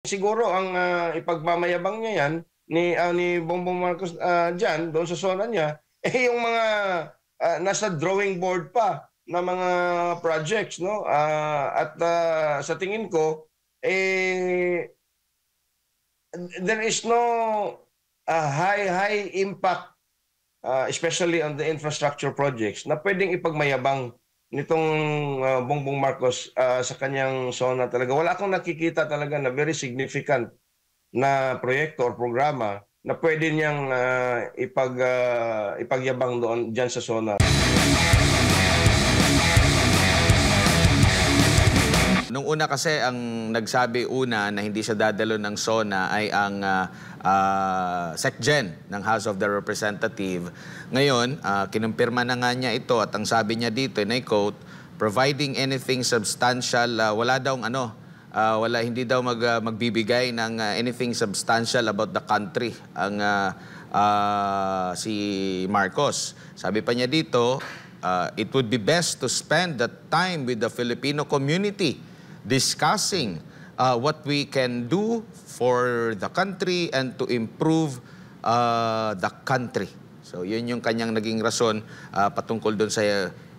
Siguro ang ipagmamayabang niya yan ni Bongbong Marcos diyan doon sa SONA niya, yung mga nasa drawing board pa na mga projects, no? Sa tingin ko, eh, there is no high impact, especially on the infrastructure projects, na pwedeng ipagmayabang nitong Bongbong Marcos sa kanyang SONA talaga. Wala akong nakikita talaga na very significant na proyekto or programa na pwede niyang ipagyabang doon diyan sa SONA. Nung una kasi ang nagsabi una na hindi siya dadalo ng SONA ay ang SecGen ng House of the Representative. Ngayon, kinumpirma na nga niya ito at ang sabi niya dito, and I quote, providing anything substantial, wala daw hindi daw magbibigay ng anything substantial about the country ang si Marcos. Sabi pa niya dito, it would be best to spend the time with the Filipino community discussing what we can do for the country and to improve the country. So yun yung kanyang naging rason patungkol doon sa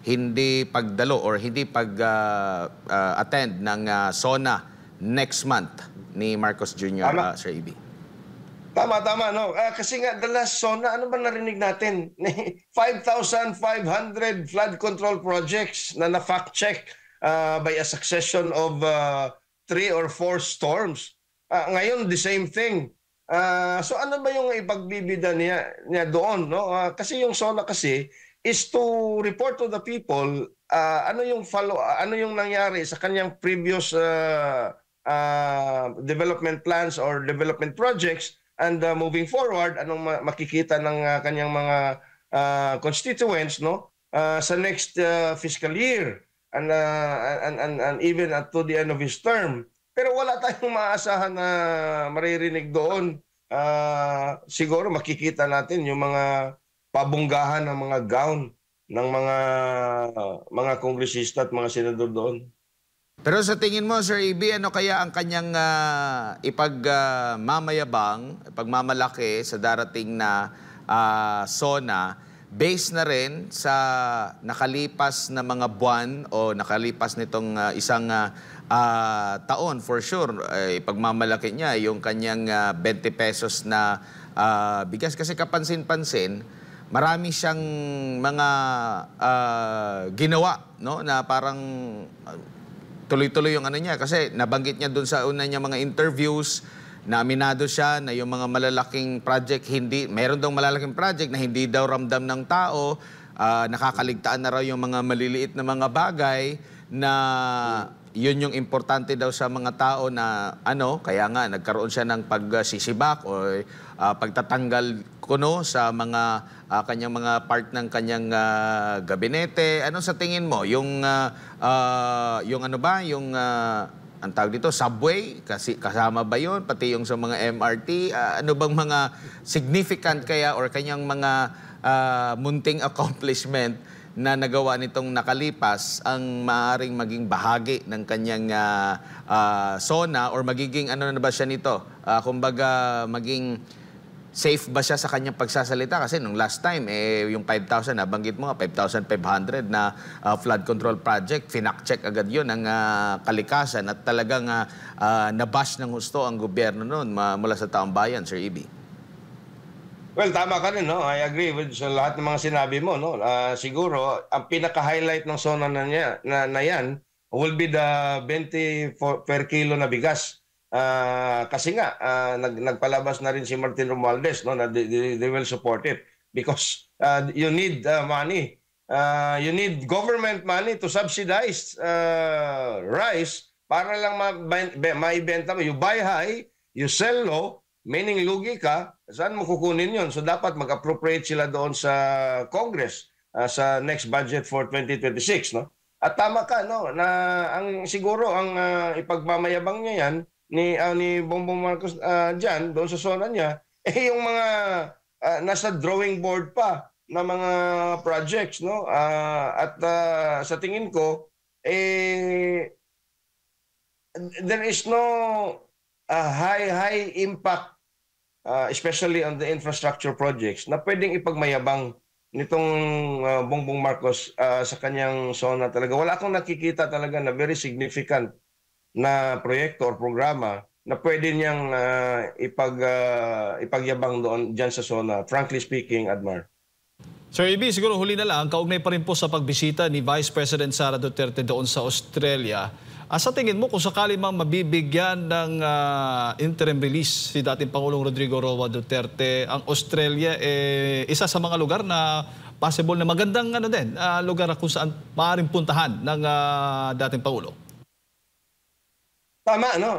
hindi pagdalo or hindi pag-attend ng SONA next month ni Marcos Jr., Sir EB. Tama, no? Kasi nga, the last SONA, ano ba narinig natin? 5,500 flood control projects na na-fact check by a succession of 3 or 4 storms. Ngayon, the same thing. So ano ba yung ipagbibida niya doon? No? Kasi yung SONA kasi is to report to the people ano yung nangyari sa kanyang previous development plans or development projects, and moving forward, anong makikita ng kanyang mga constituents, no? Sa next fiscal year, and even to the end of his term. Pero wala tayong maasahan na maririnig doon. Siguro makikita natin yung mga pabunggahan ng mga gown ng mga kongresista at mga senador doon. Pero sa tingin mo, Sir EB, ano kaya ang kanyang ipagmamalaki sa darating na SONA based na rin sa nakalipas na mga buwan o nakalipas nitong isang taon? For sure, ipagmamalaki niya yung kanyang 20 pesos na bigas. Kasi kapansin-pansin, marami siyang mga ginawa, no, na parang tuloy-tuloy yung ano niya. Kasi nabanggit niya doon sa una niya mga interviews, na aminado siya na yung mga malalaking project, meron daw malalaking project na hindi daw ramdam ng tao, nakakaligtaan na raw yung mga maliliit na mga bagay na yun yung importante daw sa mga tao na kaya nga nagkaroon siya ng pagsisibak o pagtatanggal kuno sa mga kanyang mga part ng kanyang gabinete. Ano sa tingin mo? Yung ang tawag dito, subway, kasi kasama ba yun? Pati yung sa mga MRT, ano bang mga significant kaya or kanyang mga munting accomplishment na nagawa nitong nakalipas ang maaaring maging bahagi ng kanyang SONA or magiging ano na ba siya nito? Kumbaga maging safe ba siya sa kanyang pagsasalita? Kasi nung last time, yung 5,000, nabanggit mo nga, 5,500 na flood control project, finak-check agad yun ng kalikasan at talagang nabash ng husto ang gobyerno noon mula sa taong bayan, Sir EB. Well, tama ka rin, no? I agree with sa lahat ng mga sinabi mo, no? Siguro, ang pinaka-highlight ng SONA na yan will be the 20 per kilo na bigas. Kasi nga nagpalabas na rin si Martin Romualdez, no, na they will support it because you need money. You need government money to subsidize rice para lang maibenta mo. You buy high, you sell low, meaning lugi ka. Saan mo kukunin yun? So dapat mag-appropriate sila doon sa Congress sa next budget for 2026, no? At tama ka, no, na siguro ang ipagmamayabang niya yan ni Bongbong Marcos diyan doon sa SONA niya, yung mga nasa drawing board pa na mga projects, no? Sa tingin ko, there is no high impact, especially on the infrastructure projects na pwedeng ipagmayabang nitong Bongbong Marcos sa kanyang zona talaga. Wala akong nakikita talaga na very significant na proyekto or programa na pwede niyang ipagyabang doon dyan sa zona. Frankly speaking, Admar. Sir AB, siguro huli na lang, kaugnay pa rin po sa pagbisita ni Vice President Sara Duterte doon sa Australia. Sa tingin mo, kung sakali mang mabibigyan ng interim release si dating Pangulong Rodrigo Roa Duterte, ang Australia isa sa mga lugar na possible na magandang lugar kung saan maaaring puntahan ng dating Pangulo? Tama, no?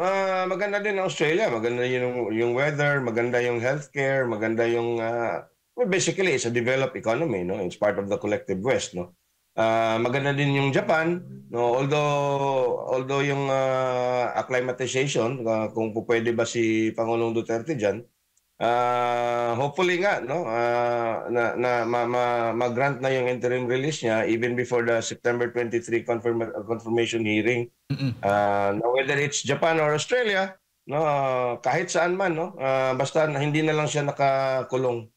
Maganda din ang Australia. Maganda yung weather, maganda yung healthcare, maganda yung... well, basically, it's a developed economy, no? It's part of the collective West, no? Maganda din yung Japan, no? Although yung acclimatization, kung pwede ba si Pangulong Duterte dyan, hopefully nga, no? Mag-grant na yung interim release niya even before the September 23 confirmation hearing. Now, whether it's Japan or Australia, no, kahit saan man, no, basta hindi na lang siya nakakulong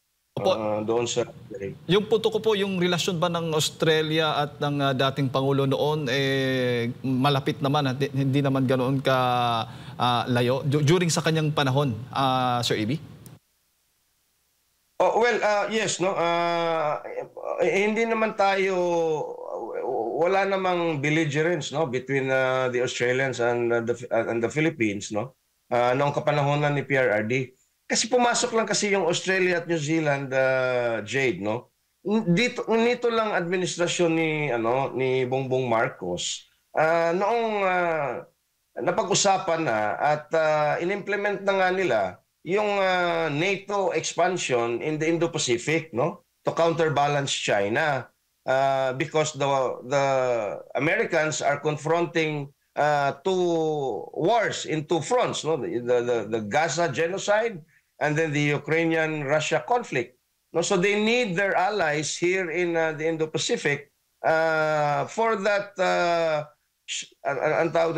doon sa hearing. Yung punto ko po, yung relasyon ba ng Australia at ng dating Pangulo noon, malapit naman at hindi naman ganoon ka layo during sa kanyang panahon, Sir AB? Oh, well, yes, no. Hindi naman tayo, wala namang belligerence, no, between the Australians and the Philippines, no, noong kapanahonan ni PRRD. Kasi pumasok lang kasi yung Australia at New Zealand, Jade, no. Nito lang administrasyon ni Bongbong Marcos. Noong napag-usapan na at inimplement na nga nila yung NATO expansion in the Indo-Pacific, no, to counterbalance China, because the Americans are confronting two wars in two fronts, no, the Gaza genocide and then the Ukrainian-Russia conflict. No, so they need their allies here in the Indo-Pacific for that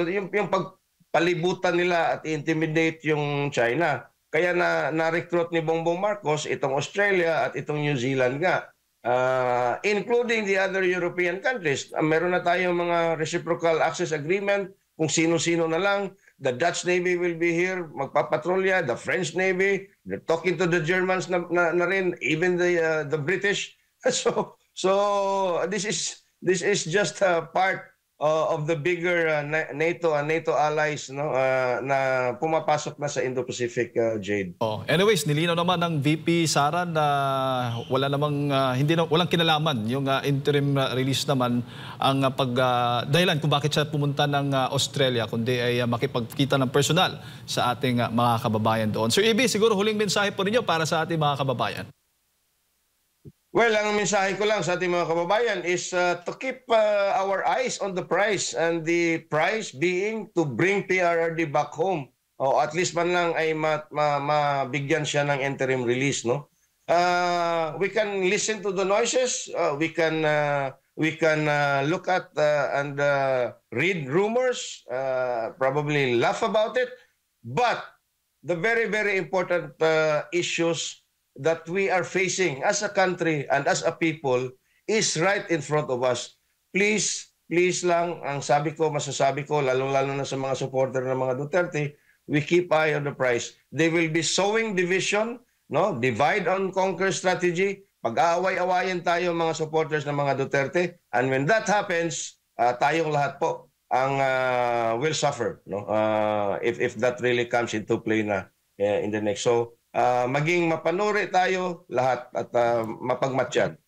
yung pagpalibutan nila at intimidate yung China. Kaya na-recruit ni Bongbong Marcos itong Australia at itong New Zealand nga, including the other European countries. Meron na tayong mga reciprocal access agreement kung sino-sino na lang. The Dutch Navy will be here, magpapatrolya. The French Navy, they're talking to the Germans na rin, even the British. So this is just a part of the bigger NATO and NATO allies, no, na pumapasok na sa Indo-Pacific, Jade. Anyways, nilinaw naman ng VP Sara na wala namang walang kinalaman yung interim release naman ang dahilan kung bakit siya pumunta ng Australia, kundi ay makipagkita ng personal sa ating mga kababayan doon. Sir Ibi, siguro huling mensahe po ninyo para sa ating mga kababayan. Well, ang mensahe ko lang sa ating mga kababayan is to keep our eyes on the prize, and the prize being to bring PRRD back home. O at least man lang ay mabigyan siya ng interim release, no? We can listen to the noises, we can look at and read rumors, probably laugh about it, but the very, very important issues that we are facing as a country and as a people is right in front of us. Please lang, ang masasabi ko, lalong-lalo na sa mga supporter ng mga Duterte, we keep eye on the prize. They will be sowing division, no? Divide and conquer strategy. Pag-aaway-awayin tayo mga supporters ng mga Duterte. And when that happens, tayong lahat po ang will suffer, no? If that really comes into play na in the next. So, maging mapanuri tayo lahat at mapagmatyan.